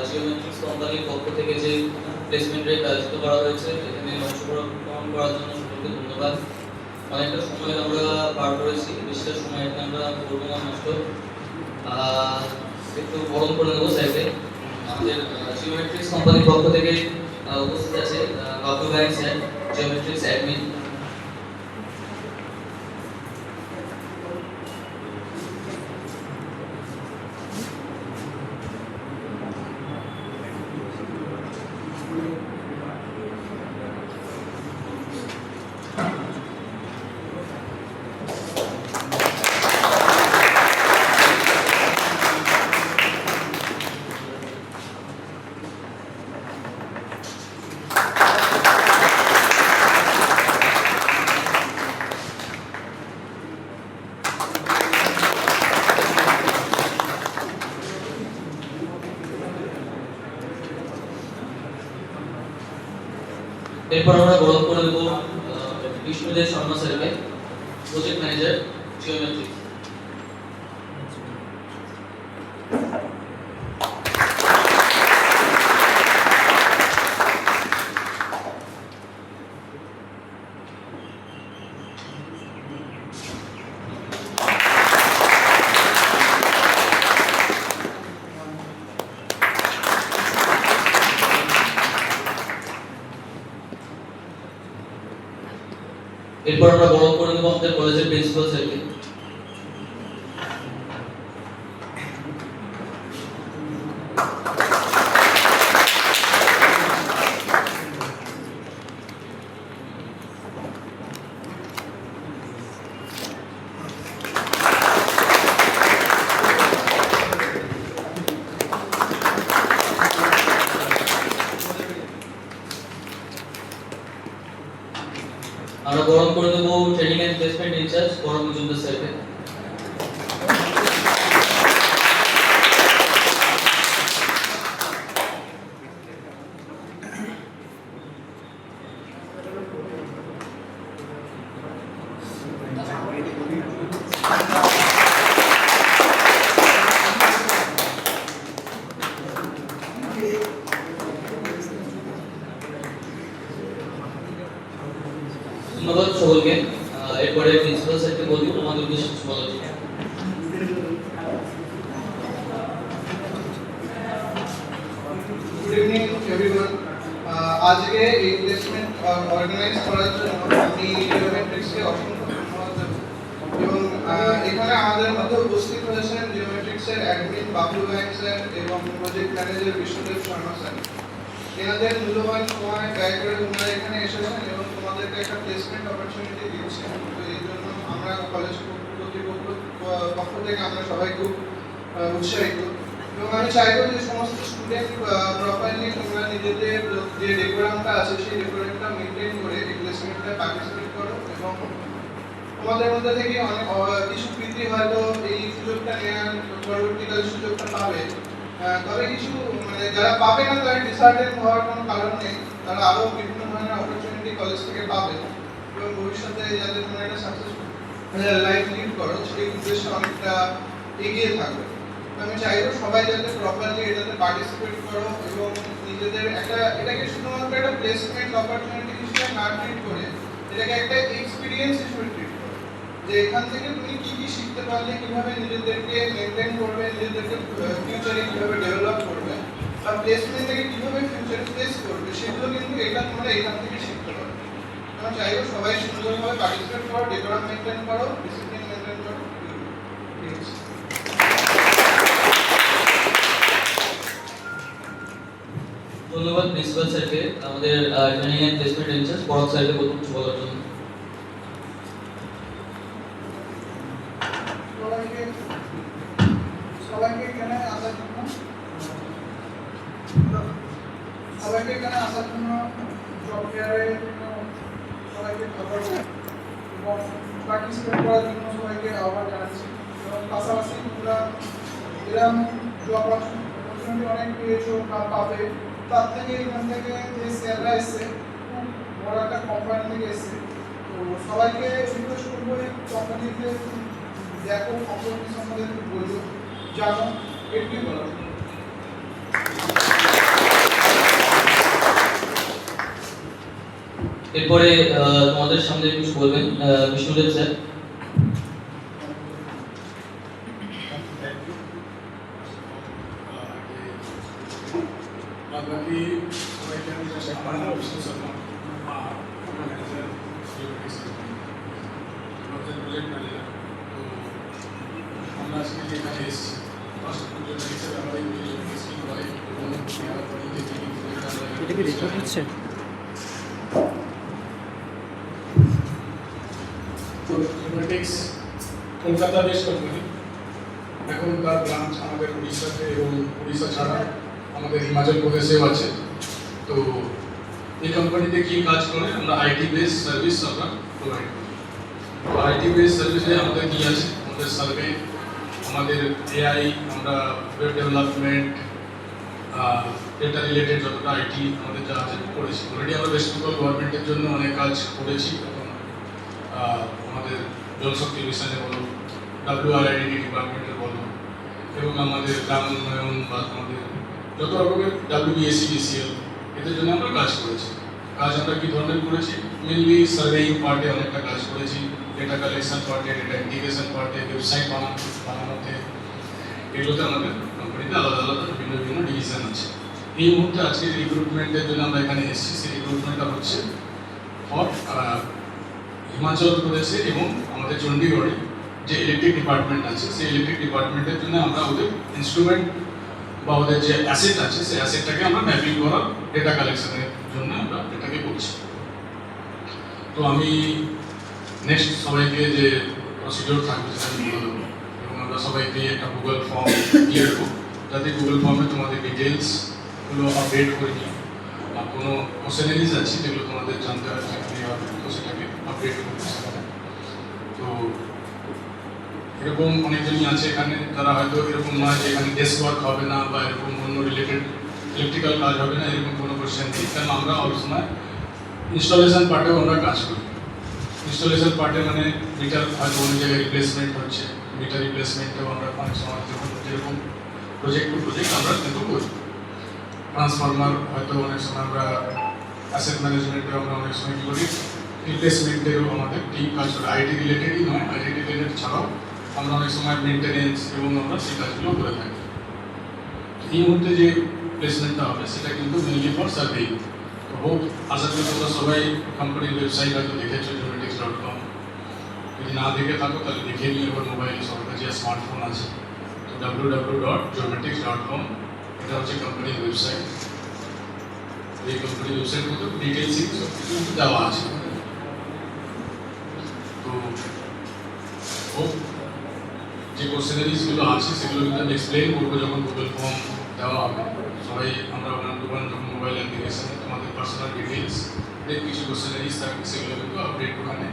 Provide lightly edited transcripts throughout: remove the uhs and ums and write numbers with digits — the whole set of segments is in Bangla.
জিওমেট্রিক্স কোম্পানির পক্ষ থেকে যে প্লেসমেন্টের আয়োজিত করা হয়েছে, এখানে অংশগ্রহণ করার জন্য সকলকে ধন্যবাদ। অনেকটা সময় আমরা পার করেছি, বেশিটা সময় এখানে আমরা করবো না নষ্ট। একটু বরণ করে নেবো স্যারকে। আমাদের জিওমেট্রিক্স কোম্পানির পক্ষ থেকে উপস্থিত আছে বাবু ভাই স্যার, জিওমেট্রিক্স অ্যাডমিন। এরপর আমরা গ্রহণ করে দেব বিষ্ণুদেব শর্মা স্যারকে, প্রজেক্ট ম্যানেজার জিওমেট্রিক্স। এরপর আমরা গ্রহণ করে দেব আমাদের কলেজের প্রিন্সিপাল স্যারকে। আমরা গ্রহণ করে দেব ট্রেনিং এন্ড প্লেসমেন্ট ইনচার্জ গৌরব মজুমদার স্যারকে। ধন্যবাদ সকলকে। এরপরে প্রিন্সিপাল স্যারকে বলবো আমাদের উদ্দেশ্যে কিছু বলার জন্য। Good evening everyone. আজকে এই প্লেসমেন্ট অর্গানাইজ করার জন্য আমি জিওমেট্রিক্সকে অসংখ্য ধন্যবাদ দেব। এবং এখানে আমাদের মধ্যে উপস্থিত হয়েছেন জিওমেট্রিক্সের অ্যাডমিন বাবু ভাই স্যার এবং project manager Vishnudev Sharma sir. এনাদের মূল্যবান সময় ব্যয় করে ওনারা এখানে এসেছেন এবং তোমাদেরকে একটা প্লেসমেন্ট অপরচুনিটি দিচ্ছেন। তো এই জন্য আমরা কলেজ কর্তৃপক্ষ পক্ষ থেকে আমরা সবাই খুব উৎসাহিত। এবং আমি চাইবো যে সমস্ত স্টুডেন্ট প্রপারলি তোমরা নিজেদের যে ডেকোরামটা আছে সেই ডেকোরামটা মেনটেন করে এই প্লেসমেন্টে পার্টিসিপেট করো। এবং তোমাদের মধ্যে থেকে অনেক কিছু কৃতি হয়তো এই সুযোগটা নেওয়ার পরবর্তীকালে সুযোগটা পাবে। তবে কিছু মানে যারা পাবে না তারা ডিসঅ্যাডভান্টেজ হওয়ার কোনো কারণ নেই, তারা আরও বিভিন্ন ধরনের অপরচুনিটি কলেজ থেকে পাবে এবং ভবিষ্যতে যাতে তোমরা একটা সাকসেসফুল লাইফ লিড করো সেই উদ্দেশ্যে অনেকটা এগিয়ে থাকবে। আমি চাইবো সবাই যাতে প্রপারলি এটাতে পার্টিসিপেট করো এবং নিজেদের একটা এটাকে শুধুমাত্র একটা প্লেসমেন্ট অপরচুনিটি হিসেবে না ট্রিট করে এটাকে একটা এক্সপিরিয়েন্স হিসেবে ট্রিট করো, যে এখান থেকে তুমি কি কি শিখতে পারলে, কিভাবে নিজেদেরকে মেনটেন করবে, নিজেদেরকে ফিউচারে কিভাবে ডেভেলপ করবে বা প্লেসমেন্ট থেকে কিভাবে ফিউচারে ফেস করবে, সেগুলো কিন্তু এটা তোমরা এখান থেকে শিখতে পারো। আমি চাইবো সবাই সুন্দরভাবে পার্টিসিপেট করো, ডেকোরাম মেনটেন করো, ডিসিপ্লিন মেনটেন করো। ধন্যবাদ প্রিন্সিপাল স্যারকে, আমাদের ট্রেনিং এন্ড প্লেসমেন্ট ইনচার্জ বড় স্যারকে বলবো কিছু বলার জন্য। সবাইকে এখানে আসার জন্য জব ফেয়ারে সবাইকে খবর এবং পার্টিসিপেট করার জন্য সবাইকে আহ্বান জানাচ্ছি। এবং পাশাপাশি তোমরা এরকম জব অপরচুনিটি অনেক পেয়েছো বা পাবে, তার থেকে এখান থেকে যে স্যাররা এসছে খুব বড় একটা কোম্পানি থেকে এসছে। তো সবাইকে রিকোয়েস্ট করবো এই কোম্পানিতে দেখো, কোম্পানি সম্বন্ধে বলবো, জানো, এটুকুই বলো। এরপরে তোমাদের সামনে কিছু বলবেন বিষ্ণুদেব স্যার। বাকি সবাইকে আমি আমার নাম Vishnu Sharma, manager project manager. তো আমরা আজকে যে এখানে এসেছি ফার্স্ট প্রজেক্ট হিসেবে আমরা এই প্রজেক্ট স্কিম হয় এবং নেওয়ার পরে যে এটা কি রেকর্ড হচ্ছে? তো জিওমেট্রিক্স কলকাতা বেস কোম্পানি, এখন তার ব্রাঞ্চ আমাদের উড়িষ্যাতে এবং উড়িষ্যা ছাড়া আমাদের হিমাচল প্রদেশেও আছে। তো এই কোম্পানিতে কি কাজ করে, আমরা আইটি বেস সার্ভিস আমরা প্রোভাইড করি। তো আইটি বেস সার্ভিসে আমাদের কি আছে, আমাদের সার্ভে, আমাদের এআই, আমরা ওয়েব ডেভেলপমেন্ট, ডেটা রিলেটেড যতটা আইটি আমাদের যা আছে করেছি। অলরেডি আমরা ওয়েস্ট বেঙ্গল গভর্নমেন্টের জন্য অনেক কাজ করেছি। এখন আমাদের জলশক্তি মিশনে বলো, WRID ডিপার্টমেন্টের বলো, এবং আমাদের গ্রাম উন্নয়ন বা আমাদের যত রকমের WBSCBCL এদের জন্য আমরা কাজ করেছি। কাজ আমরা কী ধরনের করেছি, মেনলি সার্ভেইং পার্টে অনেকটা কাজ করেছি, ডেটা কালেকশন পার্টে, ডেটা ইন্টিগ্রেশন পার্টে, ওয়েবসাইট বানানোতে, এগুলোতে আমাদের কোম্পানিতে আলাদা আলাদা বিভিন্ন ডিভিশন আছে। এই মুহূর্তে আজকে রিক্রুটমেন্টের জন্য আমরা এখানে এসেছি। সেই রিক্রুটমেন্টটা হচ্ছে ফর হিমাচল প্রদেশে এবং আমাদের চণ্ডীগড়ে যে ইলেকট্রিক ডিপার্টমেন্ট আছে, সেই ইলেকট্রিক ডিপার্টমেন্টের জন্য আমরা ওদের ইনস্ট্রুমেন্ট বা ওদের যে অ্যাসেট আছে সেই অ্যাসেটটাকে আমরা ম্যাপিং করার ডেটা কালেকশনের জন্য আমরা এটাকে করছি। তো আমি নেক্সট সবাইকে যে প্রসিডিওর থাকবে সেটা আমি বলে দেবো, এবং আমরা সবাইকে একটা গুগল ফর্ম দিয়ে দেবো, যাতে গুগল ফর্মে তোমাদের ডিটেলসগুলো আপডেট করে নিই। আর কোনো কোশ্চেনারিজ আছে যেগুলো তোমাদের জানতে হবে তো সেটাকে আপডেট করতে হবে। তো এরকম অনেকজনই আছে এখানে যারা হয়তো এরকম নয় যে এখানে ডেস্ক ওয়ার্ক হবে না বা এরকম অন্য রিলেটেড ইলেকট্রিক্যাল কাজ হবে না, এরকম কোনো কোশ্চেন নেই। কারণ আমরা অনেক সময় ইনস্টলেশন পার্টেও আমরা কাজ করি। ইনস্টলেশন পার্টে মানে মিটার হয়তো অন্য জায়গায় রিপ্লেসমেন্ট হচ্ছে, মিটার রিপ্লেসমেন্টেও আমরা অনেক সময় যখন যেরকম প্রজেক্ট টু প্রজেক্ট আমরা কিন্তু করি। ট্রান্সফরমার হয়তো অনেক সময় আমরা অ্যাসেট ম্যানেজমেন্টেও আমরা অনেক সময় কী করি, রিপ্লেসমেন্টেও আমাদের টিম কাজ করে। আইটি রিলেটেডই নয়, আইটি রিলেটেড ছাড়াও আমরা অনেক সময় মেনটেনেন্স এবং আমরা সেই কাজগুলো করে থাকি। এই মুহূর্তে যে প্লেসমেন্টটা হবে সেটা কিন্তু মেনলি ফর সার্ভেইং। তো হোক আশা করি তোমরা সবাই কোম্পানির ওয়েবসাইট হয়তো দেখেছো geomatics.com। যদি না দেখে থাকো তাহলে দেখে নিয়ে এবার মোবাইলে সবার কাছে স্মার্টফোন আছে, তো www.geomatics.com এটা হচ্ছে কোম্পানির ওয়েবসাইট। এই কোম্পানির ওয়েবসাইট মতো ডিটেলসই সব কিছু দেওয়া আছে। তো হোক যে কোশ্চেনারিজগুলো আছে সেগুলো কিন্তু আমি এক্সপ্লেন করবো যখন গুগল ফর্ম দেওয়া হবে। সবাই আমরা ওয়ান টু ওয়ান যখন মোবাইল অ্যাপ্লিকেশনে তোমাদের পার্সোনাল ডিটেলস দেন কিছু কোশ্চেনারিজ থাকবে সেগুলো কিন্তু আপডেট ওখানে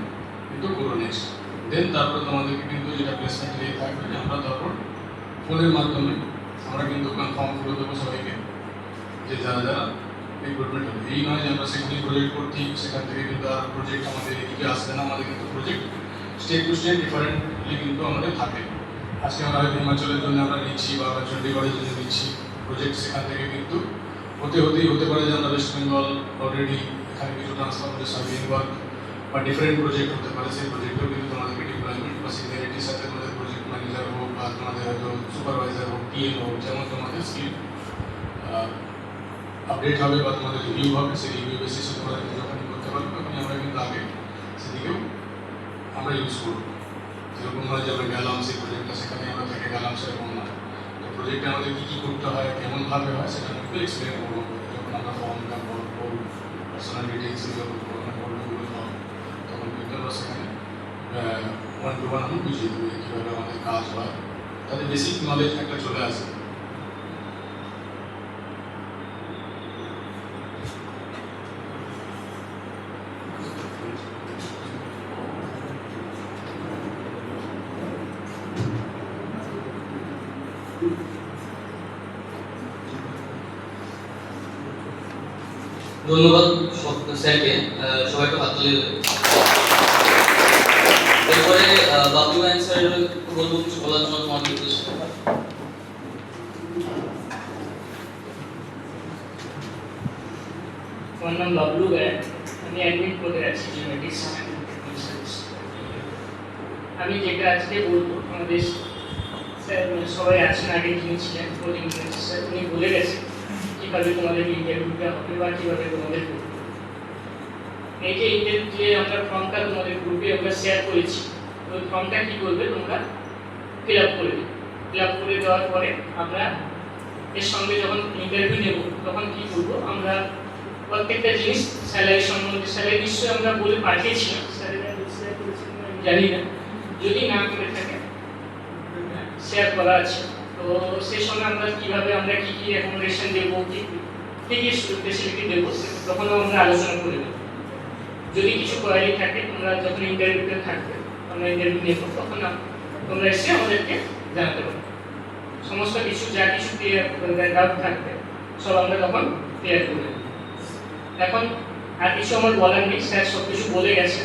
কিন্তু করো নেক্সট। দেন তারপর তোমাদেরকে কিন্তু যেটা প্লেসমেন্ট দিয়ে থাকবে যে আমরা তারপর ফোনের মাধ্যমে আমরা কিন্তু কনফার্ম করে দেবো সবাইকে যে যারা যারা রিক্রুটমেন্ট হবে। এই নয় যে আমরা সেখানেই প্রজেক্ট করছি, সেখান থেকে কিন্তু আর প্রজেক্ট আমাদের এদিকে আসবে না। আমাদের কিন্তু project state to state differently কিন্তু আমাদের থাকে। আজকে আমরা হয়তো হিমাচলের জন্য আমরা নিচ্ছি বা আমরা চণ্ডীগড়ের জন্য নিচ্ছি প্রজেক্ট, সেখান থেকে কিন্তু হতে পারে যে আমরা ওয়েস্ট বেঙ্গল অলরেডি এখানে কিছু ট্রান্সফরমারের সার্ভিং ওয়ার্ক বা ডিফারেন্ট প্রজেক্ট হতে পারে। সেই প্রজেক্টেও কিন্তু তোমাদেরকে ডিপ্লয়মেন্ট বা সিনিয়রিটির সাথে তোমাদের প্রজেক্ট ম্যানেজার হোক বা তোমাদের হয়তো সুপারভাইজার হোক, পিএম হোক, যেমন তোমাদের স্কিল আপডেট হবে বা তোমাদের রিভিউ হবে, সেই রিভিউ বেসিসে তোমরা যখনই করতে পারবে তখনই আমরা কিন্তু আগে সেদিকেও আমরা ইউজ করবো। যেরকম নয় যে আমরা গেলাম সেই প্রজেক্টটা সেখানে আমরা থেকে গেলাম, সেরকম নয়। তো প্রজেক্টে আমাদের কী কী করতে হয়, কেমনভাবে হয় সেটা আমি একটু এক্সপ্লেন করবো যখন আমরা ফর্মটা করবো, পার্সোনাল ডিটেলস যখন করবো গুগল ফর্ম, তখন কিন্তু আমরা সেখানে ওয়ান টু ওয়ান আমি বুঝিয়ে দেবো কীভাবে আমাদের কাজ হয়, তাদের বেসিক নলেজ একটা চলে আসে। ধন্যবাদ স্যারকে, সবাই একটু হাত তুলে দেবে। এরপরে বাবলু অ্যান্সার বলবো কিছু বলার জন্য তোমাদের উদ্দেশ্যে। আমার নাম বাবলু গ্যাট, আমি উনি অ্যাডমিট করে আছে জিওমেট্রিক্স। আমি যেটা আজকে বলবো, আমাদের স্যার সবাই আছেন, আগে যিনি ছিলেন কোডিং স্যার, উনি বলে গেছেন কীভাবে তোমাদের ইন্টারভিউটা হবে বা কীভাবে তোমাদের করবে। এই যে ইন্টারভিউ যে আমরা ফর্মটা তোমাদের গ্রুপে আমরা শেয়ার করেছি, তো ওই ফর্মটা কী করবে তোমরা ফিল আপ করে দেবে। ফিল আপ করে দেওয়ার পরে আমরা এর সঙ্গে যখন ইন্টারভিউ নেব তখন কী করবো, আমরা প্রত্যেকটা জিনিস স্যালারি সম্বন্ধে, স্যালারি নিশ্চয়ই আমরা বলে পাঠিয়েছিলাম, স্যালারি শেয়ার করেছিলাম আমি জানি না, যদি না করে থাকে শেয়ার করা আছে। তো সেই সময় আমরা কীভাবে আমরা কী কী অ্যাকোমোডেশন দেবো, কী কী ফেসিলিটি দেবো তখনও আমরা আলোচনা করে নেব। যদি কিছু কোয়ারি থাকে তোমরা যখন ইন্টারভিউতে থাকবে, আমরা ইন্টারভিউ নেব, তখন তোমরা এসে আমাদেরকে জানাতে পারো। সমস্ত কিছু যা কিছু ডাউট থাকবে সব আমরা তখন ক্লিয়ার করে দেব। এখন আর কিছু আমার বলার নেই, স্যার সব কিছু বলে গেছে।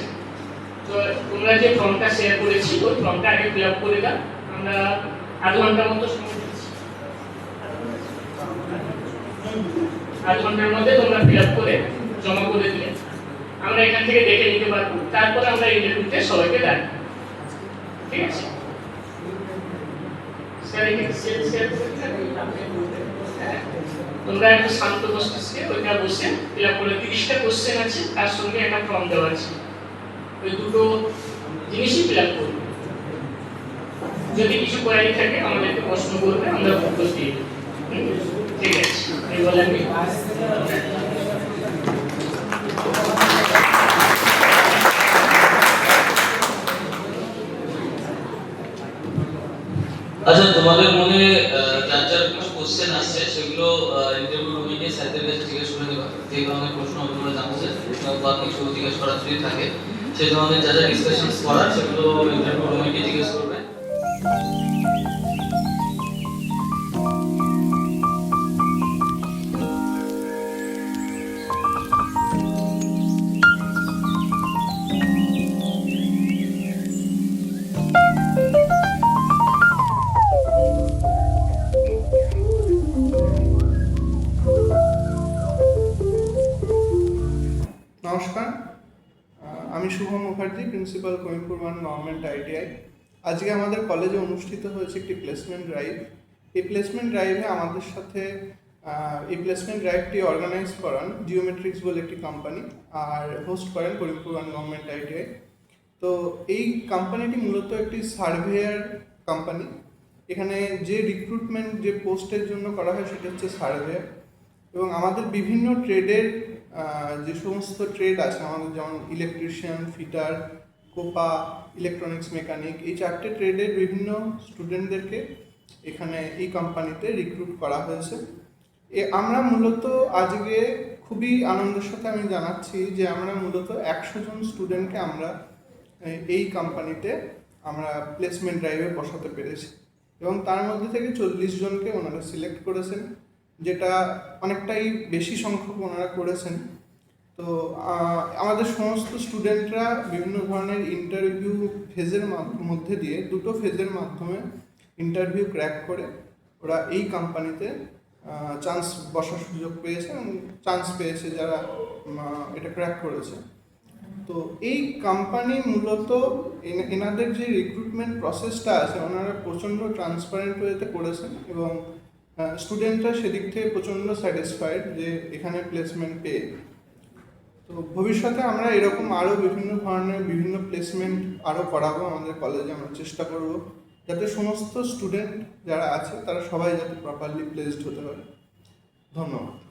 তো তোমরা যে ফর্মটা শেয়ার করেছি ওই ফর্মটা আগে ফিল আপ করে দাও। আমরা আধ ঘন্টার মতো সময় দিচ্ছি, আধ ঘন্টার মধ্যে তোমরা ফিল আপ করে জমা করে দিলে আমরা এখান থেকে দেখে নিতে পারবো, তারপরে আমরা ইন্টারভিউতে সবাইকে ডাকবো। ঠিক আছে স্যার, তোমরা একটু শান্ত মস্তিষ্কে ওইটা বসে ফিল আপ করে 30টা কোশ্চেন আছে, তার সঙ্গে একটা ফর্ম দেওয়া আছে, ওই দুটো জিনিসই ফিল আপ করবে। যদি কিছু কোয়ারি থাকে আমাদেরকে প্রশ্ন করবে, আমরা উত্তর দিয়ে দেবো। ঠিক আছে, এই বলে আমি আচ্ছা, তোমাদের মনে যার যার কিছু কোশ্চেন আসছে সেগুলো ইন্টারভিউ রুমে গিয়ে স্যারদের কাছে জিজ্ঞেস করে দেবা। যে ধরনের প্রশ্ন তোমরা জানতে চাও বা কিছু জিজ্ঞেস করার যদি থাকে, সেই ধরনের যা যা ডিসকাশন করার সেগুলো ইন্টারভিউ রুমে গিয়ে জিজ্ঞেস করবে। নমস্কার, আমি শুভম মুখার্জি, প্রিন্সিপাল কোয়েম্পুর 1 গভর্নমেন্ট ITI। আজকে আমাদের কলেজে অনুষ্ঠিত হয়েছে একটি প্লেসমেন্ট ড্রাইভ। এই প্লেসমেন্ট ড্রাইভে আমাদের সাথে এই প্লেসমেন্ট ড্রাইভটি অর্গানাইজ করান জিওমেট্রিক্স বলে একটি কোম্পানি, আর হোস্ট করেন কোয়েম্পুর 1 গভর্নমেন্ট ITI। তো এই কোম্পানিটি মূলত একটি সার্ভেয়ার কোম্পানি। এখানে যে রিক্রুটমেন্ট যে পোস্টের জন্য করা হয় সেটা হচ্ছে সার্ভেয়ার, এবং আমাদের বিভিন্ন ট্রেডের যে সমস্ত ট্রেড আছে আমাদের, যেমন electrician, fitter, COPA, electronics mechanic, এই 4টে ট্রেডের বিভিন্ন স্টুডেন্টদেরকে এখানে এই কোম্পানিতে রিক্রুট করা হয়েছে। আমরা মূলত আজকে খুবই আনন্দের সাথে আমি জানাচ্ছি যে আমরা মূলত 100 জন স্টুডেন্টকে আমরা এই কোম্পানিতে আমরা প্লেসমেন্ট ড্রাইভে বসাতে পেরেছি, এবং তার মধ্যে থেকে 40 জনকে ওনারা সিলেক্ট করেছেন, যেটা অনেকটাই বেশি সংখ্যক ওনারা করেছেন। তো আমাদের সমস্ত স্টুডেন্টরা বিভিন্ন ধরনের ইন্টারভিউ ফেজের মধ্যে দিয়ে, 2টো ফেজের মাধ্যমে ইন্টারভিউ ক্র্যাক করে ওরা এই কোম্পানিতে চান্স বসার সুযোগ পেয়েছে, এবং চান্স পেয়েছে যারা এটা ক্র্যাক করেছে। তো এই কোম্পানি মূলত এনাদের যে রিক্রুটমেন্ট প্রসেসটা আছে ওনারা প্রচণ্ড ট্রান্সপারেন্ট ওয়েতে করেছেন, এবং স্টুডেন্টরা সেদিক থেকে প্রচণ্ড স্যাটিসফাইড যে এখানে প্লেসমেন্ট পেয়ে। তো ভবিষ্যতে আমরা এরকম আরও বিভিন্ন ধরনের বিভিন্ন প্লেসমেন্ট আরও করাবো আমাদের কলেজে। আমরা চেষ্টা করব যাতে সমস্ত স্টুডেন্ট যারা আছে তারা সবাই যাতে প্রপারলি প্লেসড হতে পারে। ধন্যবাদ।